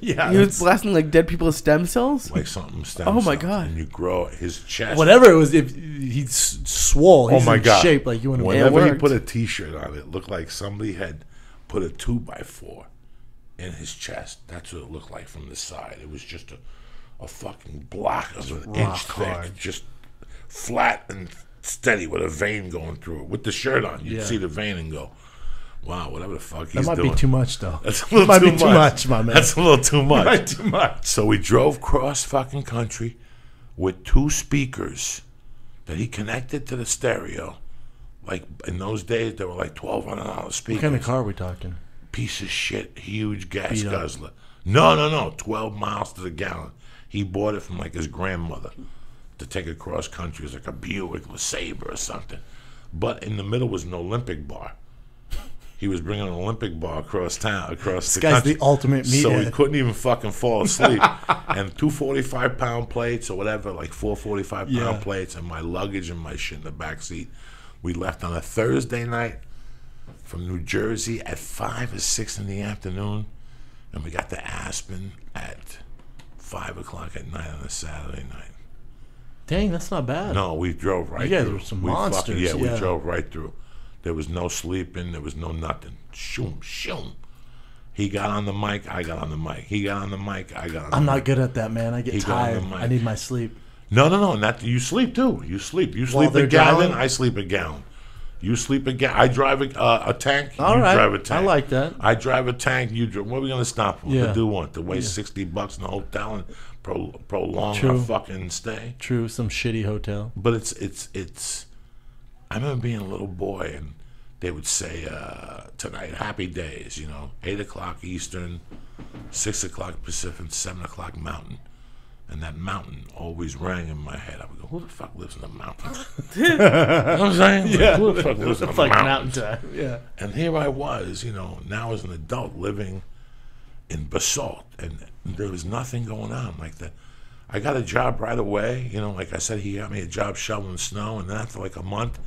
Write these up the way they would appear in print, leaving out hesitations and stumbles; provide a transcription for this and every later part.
Yeah, he was blasting like dead people's stem cells. Like something stem Oh my cells, God. And you grow his chest. whatever it was. If he's swole, he's Oh my in God. shape like you want to. Whenever he worked. put a T-shirt on, it looked like somebody had put a 2x4 in his chest. That's what it looked like from the side. It was just a fucking block of an inch hard. thick, just flat and steady with a vein going through it. With the shirt on, you'd see the vein and go, wow, whatever the fuck he's That might doing. be too much, though. That's a little might too be too much, my man. That's a little too much. Might too much. So we drove cross fucking country with 2 speakers that he connected to the stereo. Like in those days, they were like $1,200 speakers. What kind of car are we talking? Piece of shit, huge gas Beat up. guzzler. No, 12 miles to the gallon. He bought it from like his grandmother to take it cross country. It was like a Buick LeSabre or something. But in the middle was an Olympic bar. He was bringing an Olympic bar across town, across the This guy's country. the ultimate So he meathead. couldn't even fucking fall asleep. And 2 45-pound plates or whatever, like 4 45-pound plates, and my luggage and my shit in the back seat. We left on a Thursday night from New Jersey at 5 or 6 in the afternoon, and we got to Aspen at 5 o'clock at night on a Saturday night. Dang, that's not bad. No, we drove right You guys through. were some We monsters, yeah, we yeah. drove right through. There was no sleeping. There was no nothing. Shoom, shoom. He got on the mic. I got on the mic. He got on the mic. I got on the I'm mic. not good at that, man. I get He got on the tired. mic. I need my sleep. No. Not you sleep too. You sleep. You While sleep a they're gallon. driving? I sleep a gallon. You sleep a gallon. I drive a tank. All you right. drive a tank. I like that. I drive a tank. You drive. What are we gonna stop for? Yeah. To do what? To waste $60 in the hotel and prolong True. our fucking stay. True, some shitty hotel. But it's. I remember being a little boy and they would say tonight, happy days. 8 o'clock Eastern, 6 o'clock Pacific, 7 o'clock Mountain. And that mountain always rang in my head. I would go, who the fuck lives in the mountain? You know what I'm saying? Like, who the fuck lives in the mountain? mountain time. Yeah. And here I was, now as an adult living in Basalt. And there was nothing going on like that. I got a job right away. Like I said, he got me a job shoveling snow. And then after like a month,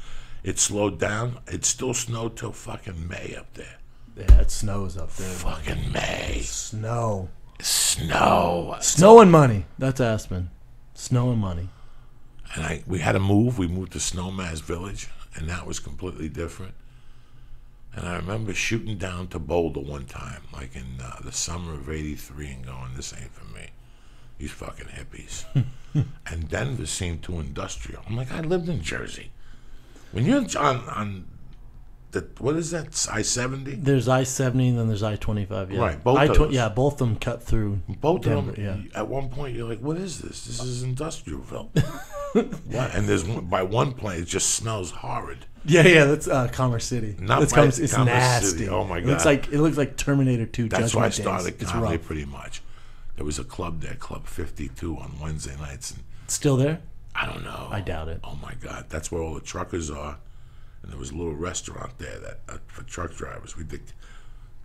it slowed down. It still snowed till fucking May up there. Yeah, it snows up there. Fucking May. Snow. Snow. Snow and money. That's Aspen. Snow and money. And we had to move. We moved to Snowmass Village, and that was completely different. And I remember shooting down to Boulder one time, like in the summer of '83, and going, "This ain't for me. These fucking hippies." And Denver seemed too industrial. I'm like, I lived in Jersey. When you're on the what is that, I-70? There's I-70 and then there's I-25. Yeah. Right, both of those. Yeah, both of them cut through. Both Denver, of them. At one point, you're like, "What is this? This is Industrialville." What? And by one point, it just smells horrid. Yeah, that's Commerce City. Not That's by it's Commerce nasty. City. Oh, my It looks God. like Terminator 2. That's why I Judgment started Day. It's comedy rough. pretty much. There was a club there, Club 52, on Wednesday nights, and Still there? I don't know. I doubt it. Oh my God, that's where all the truckers are, and there was a little restaurant there that for truck drivers.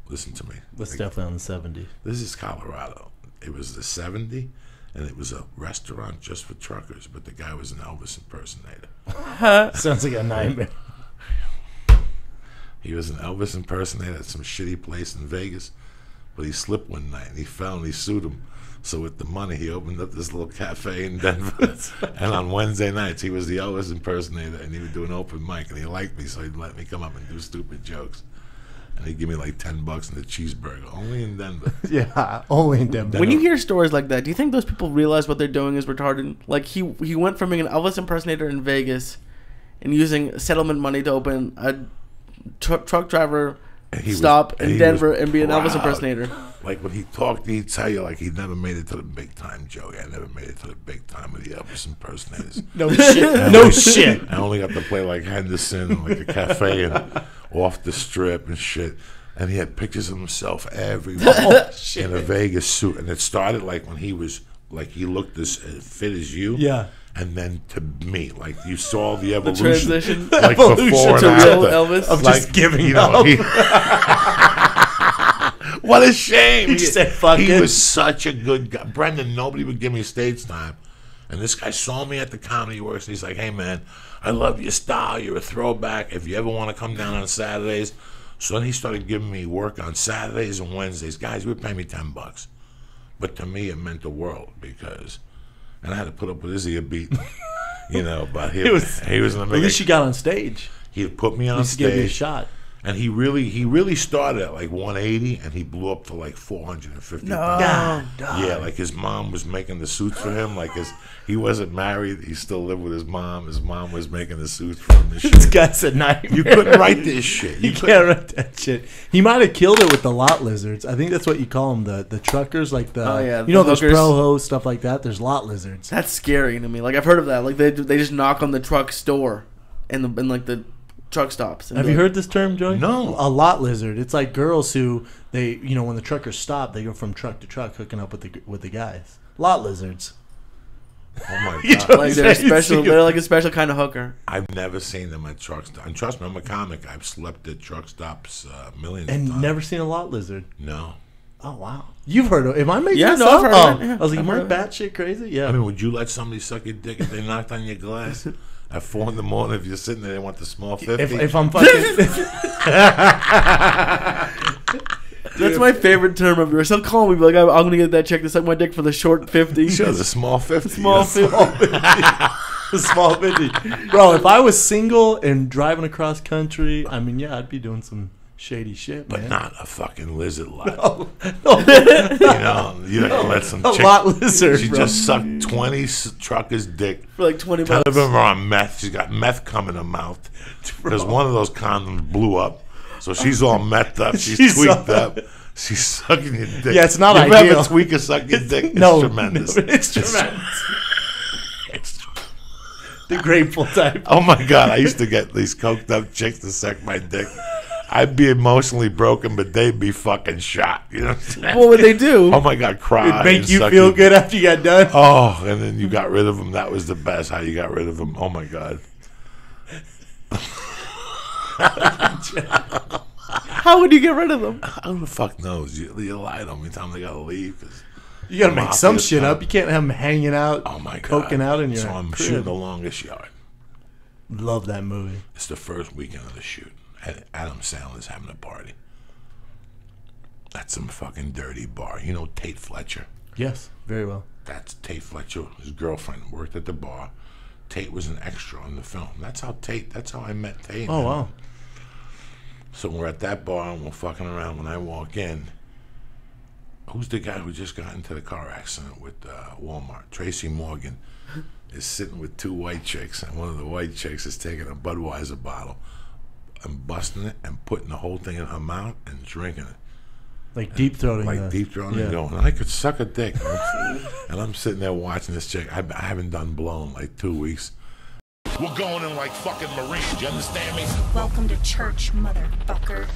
Listen to me. That's definitely on the 70. This is Colorado. It was the 70, and it was a restaurant just for truckers, but the guy was an Elvis impersonator. Sounds like a nightmare. He was an Elvis impersonator at some shitty place in Vegas, but he slipped one night and he fell and he sued him. So with the money, he opened up this little cafe in Denver. And on Wednesday nights, he was the Elvis impersonator, and he would do an open mic, and he liked me, so he'd let me come up and do stupid jokes. And he'd give me like $10 and a cheeseburger, only in Denver. Yeah, only in Denver. When you hear stories like that, do you think those people realize what they're doing is retarded? Like he went from being an Elvis impersonator in Vegas and using settlement money to open a truck driver stop in Denver and be an Elvis impersonator. Like when he talked, he'd tell you like he never made it to the big time, Joey. I never made it to the big time with the Elvis impersonators. No shit. No shit. I only got to play like Henderson, and like a cafe, and off the strip and shit. And he had pictures of himself everywhere in a Vegas suit. And it started like when he was like he looked as fit as you. Yeah. And then to me, like you saw the The evolution, transition like Evolution before to and real after. Elvis. Of Like, just giving you know, up. what a shame. He just said, "Fuck he it." was such a good guy. Brendan, nobody would give me stage time. And this guy saw me at the Comedy Works, and he's like, "Hey, man, I love your style. You're a throwback. If you ever want to come down on Saturdays." So then he started giving me work on Saturdays and Wednesdays. Guys, he would pay me $10. But to me, it meant the world because, and I had to put up with his ear beating, you know. But he was in the At least you got on stage. He put me on At least stage. Give you a shot. And he really started at like 180, and he blew up to like 450 pounds. Yeah, like his mom was making the suits for him. Like he wasn't married, he still lived with his mom. His mom was making the suits for him. This guy's a nightmare. You couldn't write this shit. You can't write that shit. He might have killed it with the lot lizards. I think that's what you call them, the truckers, like the you know those pro-ho stuff like that. There's lot lizards. That's scary to me. Like I've heard of that. Like they just knock on the truck store in like the truck stops. Have you heard this term, Joey? No. A lot lizard. It's like girls who when the truckers stop, they go from truck to truck hooking up with the guys. Lot lizards. Oh my god! Like they're special. They're like a special kind of hooker. I've never seen them at truck stops. And trust me, I'm a comic. I've slept at truck stops millions of and times. never seen a lot lizard. No. Oh wow! You've heard of? Am I making this no, up? I've heard of it. Yeah, I was like, I've am I heard of it. batshit crazy? Yeah. I mean, would you let somebody suck your dick if they knocked on your glass at 4 in the morning? If you're sitting there, they want the small 50. If I'm fucking. That's my favorite term of yours. He'll call me, be like, I'm going to get that check to suck my dick for the short 50. Sure, the small 50. Small 50. The small 50. Bro, if I was single and driving across country, I mean, yeah, I'd be doing some shady shit, But man. not a fucking lizard lot. No. You don't let some A chick. lot lizard, She bro. just sucked 20 truckers' dick. For like 20 10 bucks. of them are on meth. She's got meth coming in her mouth because one of those condoms blew up. So she's all methed up. She's tweaked up. She's sucking your dick. Yeah, it's not you ideal. You ever have a tweaker suck your dick? It's tremendous. No, it's tremendous. The grateful type. Oh my god! I used to get these coked up chicks to suck my dick. I'd be emotionally broken, but they'd be fucking shot. You know what I'm saying? What would they do? Oh my god, cry. It'd make and you suck feel your- good after you got done. Oh, and then you got rid of them. That was the best. How you got rid of them? Oh my god. How would you get rid of them? Who the fuck knows? You lie to them. You tell them they gotta leave. Cause You gotta make some Mafia shit style. up. You can't have them hanging out, oh my god, coking out in your So I'm crib. shooting the longest yard. Love that movie. It's the first weekend of the shoot. Adam Sandler's having a party. At some fucking dirty bar. You know Tate Fletcher? Yes, very well. That's Tate Fletcher. His girlfriend worked at the bar. Tate was an extra on the film. That's how I met Tate. Oh, wow. So we're at that bar and we're fucking around. When I walk in, who's the guy who just got into the car accident with Walmart? Tracy Morgan is sitting with 2 white chicks, and one of the white chicks is taking a Budweiser bottle and busting it and putting the whole thing in her mouth and drinking it. Like deep throating. Like deep throating and going, I could suck a dick. And I'm sitting there watching this chick. I haven't done blow in like 2 weeks. We're going in like fucking Marines. You understand me? Welcome to church, motherfucker.